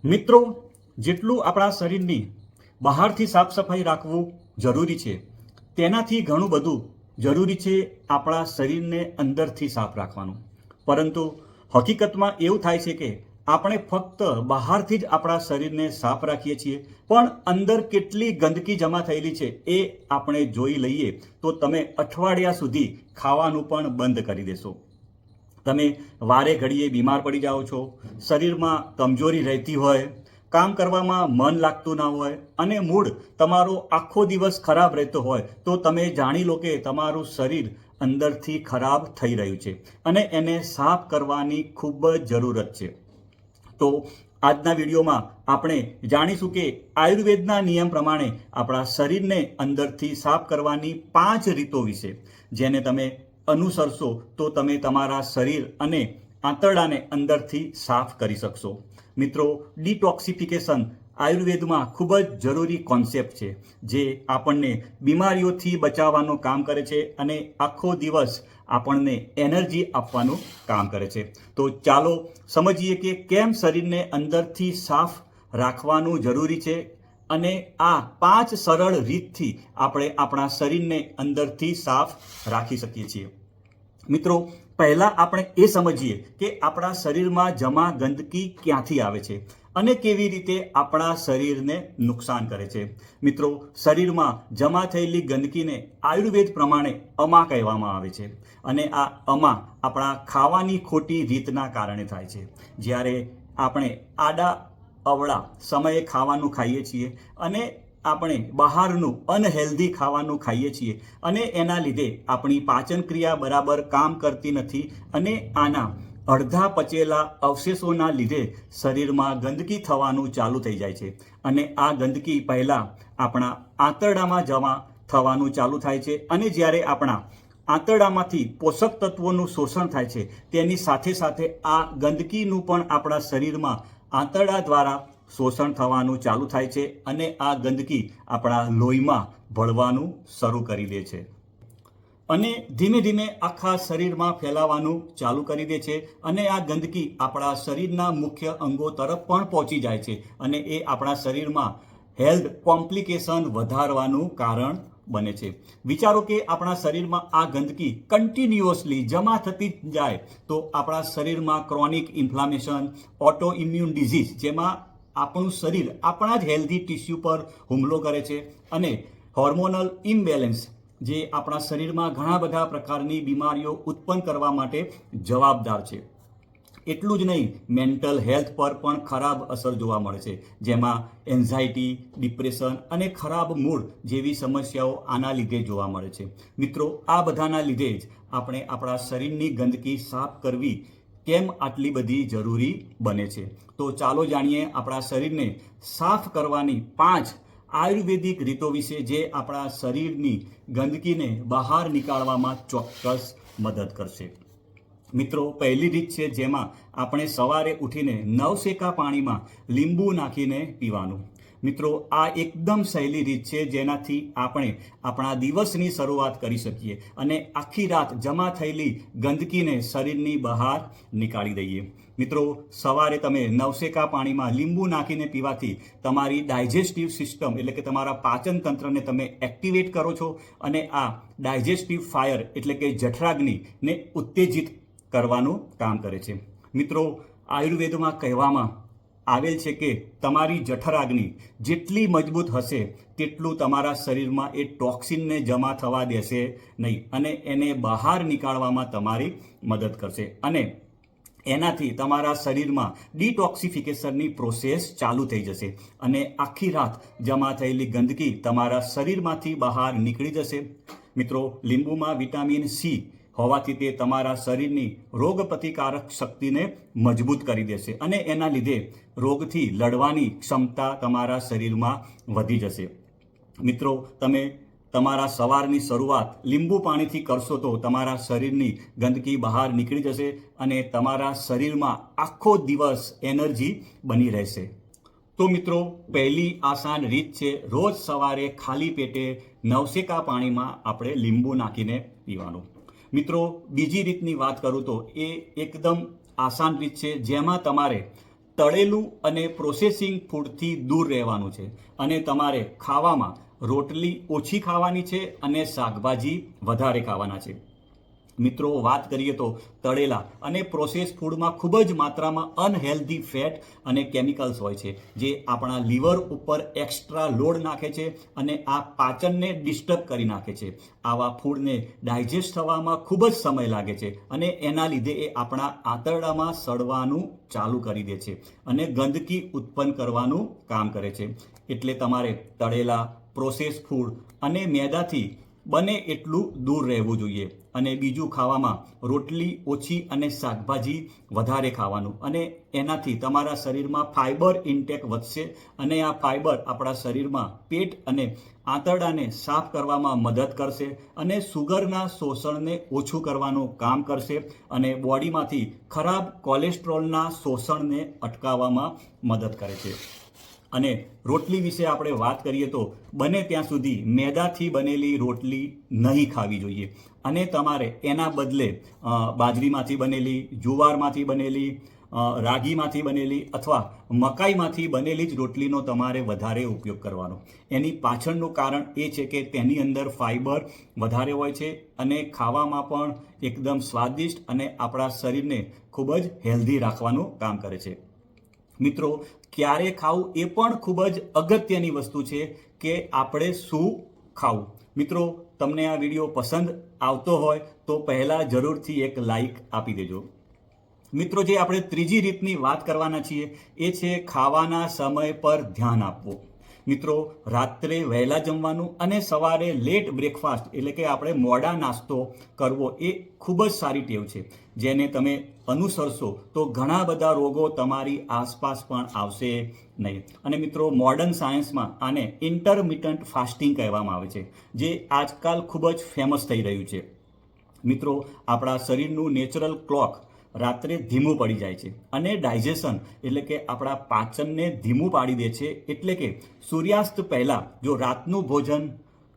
મિત્રો, જેટલું આપણા શરીરની બહારથી સાફ સફાઈ રાખવું જરૂરી છે, તેનાથી ઘણું બધું જરૂરી છે આપણા શરીરને અંદરથી સાફ રાખવાનું. પરંતુ હકીકતમાં એવું થાય છે કે આપણે ફક્ત બહારથી જ આપણા શરીરને સાફ રાખીએ છીએ, પણ અંદર કેટલી ગંદકી જમા થયેલી છે એ આપણે જોઈ લઈએ તો તમે અઠવાડિયા સુધી ખાવાનું પણ બંધ કરી દેશો. તમે વારે ઘડીએ બીમાર પડી જાઓ છો, શરીરમાં કમજોરી રહેતી હોય, કામ કરવામાં મન લાગતું ના હોય અને મૂડ તમારો આખો દિવસ ખરાબ રહેતો હોય, તો તમે જાણી લો કે તમારું શરીર અંદરથી ખરાબ થઈ રહ્યું છે અને એને સાફ કરવાની ખૂબ જ જરૂરત છે. તો આજના વિડીયોમાં આપણે જાણીશું કે આયુર્વેદના નિયમ પ્રમાણે આપણા શરીરને અંદરથી સાફ કરવાની 5 રીતો વિશે, જેને તમે અનુસરશો તો તમે તમારા શરીર અને આંતરડાને અંદરથી સાફ કરી શકશો. મિત્રો, ડિટોક્સિફિકેશન આયુર્વેદમાં ખૂબ જ જરૂરી કોન્સેપ્ટ છે, જે આપણને બીમારીઓથી બચાવવાનું કામ કરે છે અને આખો દિવસ આપણને એનર્જી આપવાનું કામ કરે છે. તો ચાલો સમજીએ કે કેમ શરીરને અંદરથી સાફ રાખવાનું જરૂરી છે અને આ 5 સરળ રીતથી આપણે આપણા શરીરને અંદરથી સાફ રાખી શકીએ છીએ. મિત્રો, પહેલાં આપણે એ સમજીએ કે આપણા શરીરમાં જમા ગંદકી ક્યાંથી આવે છે અને કેવી રીતે આપણા શરીરને નુકસાન કરે છે. મિત્રો, શરીરમાં જમા થયેલી ગંદકીને આયુર્વેદ પ્રમાણે અમા કહેવામાં આવે છે અને આ અમા આપણા ખાવાની ખોટી રીતના કારણે થાય છે. જ્યારે આપણે આડા અવળા સમયે ખાવાનું ખાઈએ છીએ અને આપણે બહારનું અનહેલ્ધી ખાવાનું ખાઈએ છીએ અને એના લીધે આપણી પાચન ક્રિયા બરાબર કામ કરતી નથી અને આના અડધા પચેલા અવશેષોના લીધે શરીરમાં ગંદકી થવાનું ચાલુ થઈ જાય છે અને આ ગંદકી પહેલાં આપણા આંતરડામાં જમા થવાનું ચાલુ થાય છે અને જ્યારે આપણા આંતરડામાંથી પોષક તત્વોનું શોષણ થાય છે, તેની સાથે સાથે આ ગંદકીનું પણ આપણા શરીરમાં આંતરડા દ્વારા શોષણ થવાનું ચાલુ થાય છે અને આ ગંદકી આપણા લોહીમાં ભળવાનું શરૂ કરી દે છે અને ધીમે ધીમે આખા શરીરમાં ફેલાવાનું ચાલુ કરી દે છે અને આ ગંદકી આપણા શરીરના મુખ્ય અંગો તરફ પણ પહોંચી જાય છે અને એ આપણા શરીરમાં હેલ્થ કોમ્પ્લિકેશન વધારવાનું કારણ બને છે. વિચારો કે આપણા શરીરમાં આ ગંદકી કન્ટિન્યુઅસલી જમા થતી જાય તો આપણા શરીરમાં chronic inflammation, auto immune disease, જેમાં આપણું શરીર આપણા જ હેલ્ધી ટિશ્યુ પર હુમલો કરે છે અને હોર્મોનલ ઇમ્બેલેન્સ, જે આપણા શરીરમાં ઘણા બધા પ્રકારની બીમારીઓ ઉત્પન્ન કરવા માટે જવાબદાર છે. એટલું જ નહીં, મેન્ટલ હેલ્થ પર પણ ખરાબ અસર જોવા મળે છે, જેમાં એન્ઝાયટી, ડિપ્રેશન અને ખરાબ મૂડ જેવી સમસ્યાઓ આના લીધે જોવા મળે છે. મિત્રો, આ બધાના લીધે જ આપણે આપણા શરીરની ગંદકી સાફ કરવી કેમ આટલી બધી જરૂરી બને છે. તો ચાલો જાણીએ આપણા શરીરને સાફ કરવાની 5 આયુર્વેદિક રીતો વિશે, જે આપણા શરીરની ગંદકીને બહાર નીકાળવામાં ચોક્કસ મદદ કરશે. મિત્રો, પહેલી રીત છે જેમાં આપણે સવારે ઉઠીને નવશેકા પાણીમાં લીંબુ નાખીને પીવાનું. મિત્રો, આ એકદમ સહેલી રીત છે, જેનાથી આપણે આપણા દિવસની શરૂઆત કરી શકીએ અને આખી રાત જમા થયેલી ગંદકીને શરીરની બહાર નીકાળી દઈએ. મિત્રો, સવારે તમે નવશેકા પાણીમાં લીંબુ નાખીને પીવાથી તમારી ડાયજેસ્ટિવ સિસ્ટમ, એટલે કે તમારા પાચન તંત્રને તમે એક્ટિવેટ કરો છો અને આ ડાયજેસ્ટિવ ફાયર, એટલે કે જઠરાગ્નિને ઉત્તેજિત કરવાનું કામ કરે છે. મિત્રો, આયુર્વેદમાં કહેવામાં આવેલ છે કે તમારી જઠરાગ્નિ જેટલી મજબૂત હશે તેટલું તમારા શરીરમાં એ ટોક્સિનને જમા થવા દેશે નહીં અને એને બહાર નીકાળવામાં તમારી મદદ કરશે અને એનાથી તમારા શરીરમાં ડિટોક્સિફિકેશનની પ્રોસેસ ચાલુ થઈ જશે અને આખી રાત જમા થયેલી ગંદકી તમારા શરીરમાંથી બહાર નીકળી જશે. મિત્રો, લીંબુમાં વિટામિન સી હોવાથી તે તમારા શરીરની રોગ પ્રતિકારક શક્તિને મજબૂત કરી દેશે અને એના લીધે રોગથી લડવાની ક્ષમતા તમારા શરીરમાં વધી જશે. મિત્રો, તમે તમારા સવારની શરૂઆત લીંબુ પાણીથી કરશો તો તમારા શરીરની ગંદકી બહાર નીકળી જશે અને તમારા શરીરમાં આખો દિવસ એનર્જી બની રહેશે. તો મિત્રો, પહેલી આસાન રીત છે રોજ સવારે ખાલી પેટે નવશેકા પાણીમાં આપણે લીંબુ નાખીને પીવાનું. મિત્રો, બીજી રીતની વાત કરું તો એ એકદમ આસાન રીત છે, જેમાં તમારે તળેલું અને પ્રોસેસિંગ ફૂડથી દૂર રહેવાનું છે અને તમારે ખાવામાં રોટલી ઓછી ખાવાની છે અને શાકભાજી વધારે ખાવાના છે. મિત્રો, વાત કરીએ તો તળેલા અને પ્રોસેસ ફૂડમાં ખૂબ જ માત્રામાં અનહેલ્ધી ફેટ અને કેમિકલ્સ હોય છે, જે આપણા લીવર ઉપર એક્સ્ટ્રા લોડ નાખે છે અને આ પાચનને ડિસ્ટર્બ કરી નાખે છે. આવા ફૂડને ડાયજેસ્ટ થવામાં ખૂબ જ સમય લાગે છે અને એના લીધે એ આપણા આંતરડામાં સડવાનું ચાલુ કરી દે છે અને ગંદકી ઉત્પન્ન કરવાનું કામ કરે છે. એટલે તમારે તળેલા, પ્રોસેસ ફૂડ અને મેદાથી બને એટલું દૂર રહેવું જોઈએ. અને બીજું, ખાવામાં રોટલી ઓછી અને શાકભાજી વધારે ખાવાનું, અને એનાથી તમારા શરીરમાં ફાઇબર ઇન્ટેક વધશે અને આ ફાઇબર આપણા શરીરમાં પેટ અને આંતરડાને સાફ કરવામાં મદદ કરશે અને સુગરના શોષણને ઓછું કરવાનું કામ કરશે અને બોડીમાંથી ખરાબ કોલેસ્ટ્રોલના શોષણને અટકાવવામાં મદદ કરે છે. અને રોટલી વિશે આપણે વાત કરીએ તો બને ત્યાં સુધી મેદાથી બનેલી રોટલી નહીં ખાવી જોઈએ અને તમારે એના બદલે બાજરીમાંથી બનેલી, જુવારમાંથી બનેલી, રાગીમાંથી બનેલી અથવા મકાઈમાંથી બનેલી જ રોટલીનો તમારે વધારે ઉપયોગ કરવાનો. એની પાછળનું કારણ એ છે કે તેની અંદર ફાઇબર વધારે હોય છે અને ખાવામાં પણ એકદમ સ્વાદિષ્ટ અને આપણા શરીરને ખૂબ જ હેલ્ધી રાખવાનું કામ કરે છે. મિત્રો, ક્યારે ખાવું એ પણ ખૂબ જ અગત્યની વસ્તુ છે કે આપણે શું ખાવું. મિત્રો, તમને આ વિડીયો પસંદ આવતો હોય તો પહેલાં જરૂરથી એક લાઈક આપી દેજો. મિત્રો, જે આપણે ત્રીજી રીતની વાત કરવાના છીએ એ છે ખાવાના સમય પર ધ્યાન આપવું. મિત્રો, રાત્રે વહેલા જમવાનું અને સવારે લેટ બ્રેકફાસ્ટ એટલે કે આપણે મોડા નાસ્તો કરવો એ ખૂબ જ સારી ટેવ છે, જેને તમે અનુસરશો તો ઘણા બધા રોગો તમારી આસપાસ પણ આવશે નહીં. અને મિત્રો, મોડર્ન સાયન્સમાં આને ઇન્ટરમિટન્ટ ફાસ્ટિંગ કહેવામાં આવે છે, જે આજકાલ ખૂબ જ ફેમસ થઈ રહ્યું છે. મિત્રો, આપણા શરીરનું નેચરલ ક્લોક રાત્રે ધીમું પડી જાય છે અને ડાયજેશન એટલે કે આપણા પાચનને ધીમું પાડી દે છે. એટલે કે સૂર્યાસ્ત પહેલાં જો રાતનું ભોજન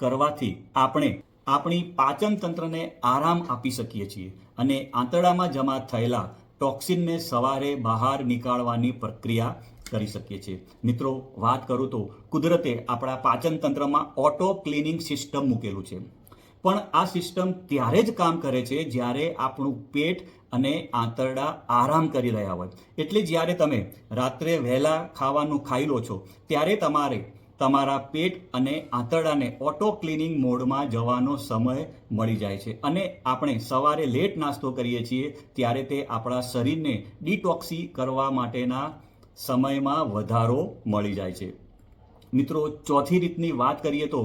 કરવાથી આપણે આપણી પાચન તંત્રને આરામ આપી શકીએ છીએ અને આંતરડામાં જમા થયેલા ટોક્સિનને સવારે બહાર નીકાળવાની પ્રક્રિયા કરી શકીએ છીએ. મિત્રો, વાત કરું તો કુદરતે આપણા પાચન તંત્રમાં ઓટો ક્લિનિંગ સિસ્ટમ મૂકેલું છે, પણ આ સિસ્ટમ ત્યારે જ કામ કરે છે જ્યારે આપણું પેટ અને આંતરડા આરામ કરી રહ્યા હોય. એટલે જ્યારે તમે રાત્રે વહેલા ખાવાનું ખાઈ લો છો ત્યારે તમારે તમારા પેટ અને આંતરડાને ઓટો ક્લિનિંગ મોડમાં જવાનો સમય મળી જાય છે અને આપણે સવારે લેટ નાસ્તો કરીએ છીએ ત્યારે તે આપણા શરીરને ડિટોક્સી કરવા માટેના સમયમાં વધારો મળી જાય છે. મિત્રો, ચોથી રીતની વાત કરીએ તો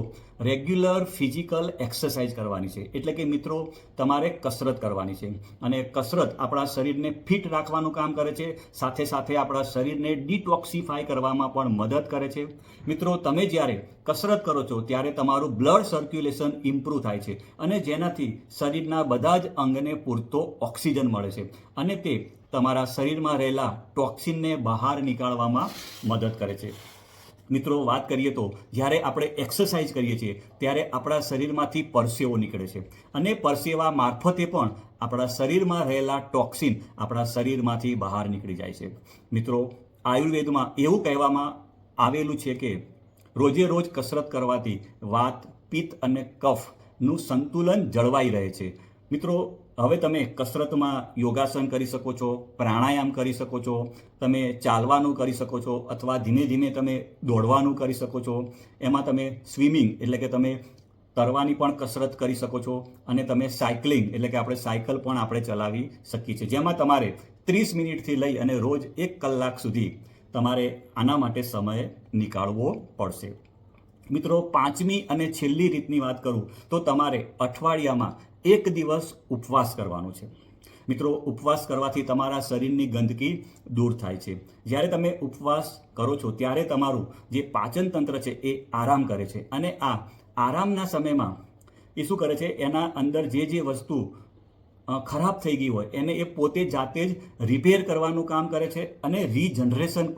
રેગ્યુલર ફિઝિકલ એક્સરસાઇઝ કરવાની છે. એટલે કે મિત્રો, તમારે કસરત કરવાની છે અને કસરત આપણા શરીરને ફિટ રાખવાનું કામ કરે છે, સાથે સાથે આપણા શરીરને ડિટોક્સિફાય કરવામાં પણ મદદ કરે છે. મિત્રો, તમે જ્યારે કસરત કરો છો ત્યારે તમારું બ્લડ સર્ક્યુલેશન ઇમ્પ્રૂવ થાય છે અને જેનાથી શરીરના બધા જ અંગને પૂરતો ઓક્સિજન મળે છે અને તે તમારા શરીરમાં રહેલા ટોક્સિનને બહાર નીકાળવામાં મદદ કરે છે. મિત્રો, વાત કરીએ તો જ્યારે આપણે એક્સરસાઇઝ કરીએ છીએ ત્યારે આપણા શરીરમાંથી પરસેવો નીકળે છે અને પરસેવા મારફતે પણ આપણા શરીરમાં રહેલા ટોક્સિન આપણા શરીરમાંથી બહાર નીકળી જાય છે. મિત્રો, આયુર્વેદમાં એવું કહેવામાં આવેલું છે કે રોજે રોજ કસરત કરવાથી વાત, પિત્ત અને કફનું સંતુલન જળવાઈ રહે છે. મિત્રો, હવે તમે કસરતમાં યોગાસન કરી શકો છો, પ્રાણાયામ કરી શકો છો, તમે ચાલવાનું કરી શકો છો અથવા ધીમે ધીમે તમે દોડવાનું કરી શકો છો. એમાં તમે સ્વિમિંગ એટલે કે તમે તરવાની પણ કસરત કરી શકો છો અને તમે સાયકલિંગ એટલે કે આપણે સાયકલ પણ આપણે ચલાવી શકીએ છીએ, જેમાં તમારે 30 મિનિટથી લઈ અને રોજ 1 કલાક સુધી તમારે આના માટે સમય નીકાળવો પડશે. મિત્રો, પાંચમી અને છેલ્લી રીતની વાત કરું તો તમારે અઠવાડિયામાં 1 દિવસ ઉપવાસ કરવાનો છે. મિત્રો, ઉપવાસ કરવાથી તમારા શરીરની ગંદકી દૂર થાય છે. જ્યારે તમે ઉપવાસ કરો છો ત્યારે તમારું જે પાચન તંત્ર છે એ આરામ કરે છે અને આ આરામના સમયમાં એ શું કરે છે, એના અંદર જે વસ્તુ ખરાબ થઈ ગઈ હોય એને એ પોતે જાતે જ રિપેર કરવાનું કામ કરે છે અને રીજનરેશન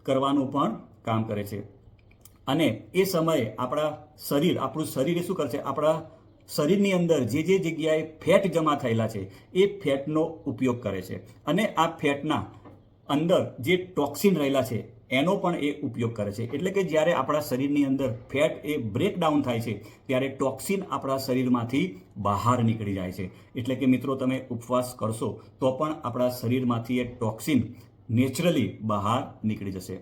કરવાનું પણ કામ કરે છે. અને એ સમયે આપણું શરીર એ શું કરશે, આપણા શરીરની અંદર જે જગ્યાએ ફેટ જમા થયેલા છે એ ફેટનો ઉપયોગ કરે છે અને આ ફેટના અંદર જે ટોક્સિન રહેલા છે એનો પણ એ ઉપયોગ કરે છે. એટલે કે જ્યારે આપણા શરીરની અંદર ફેટ એ બ્રેકડાઉન થાય છે ત્યારે ટોક્સિન આપણા શરીરમાંથી બહાર નીકળી જાય છે. એટલે કે મિત્રો, તમે ઉપવાસ કરશો તો પણ આપણા શરીરમાંથી એ ટોક્સિન નેચરલી બહાર નીકળી જશે.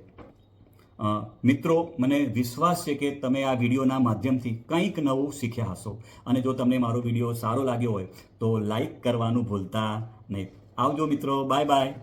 મિત્રો, મને વિશ્વાસ છે કે તમે આ વિડીયોના માધ્યમથી કંઈક નવું શીખ્યા હશો. અને જો તમને મારો વિડીયો સારો લાગ્યો હોય તો લાઈક કરવાનું ભૂલતા નહીં. આવજો મિત્રો, બાય બાય.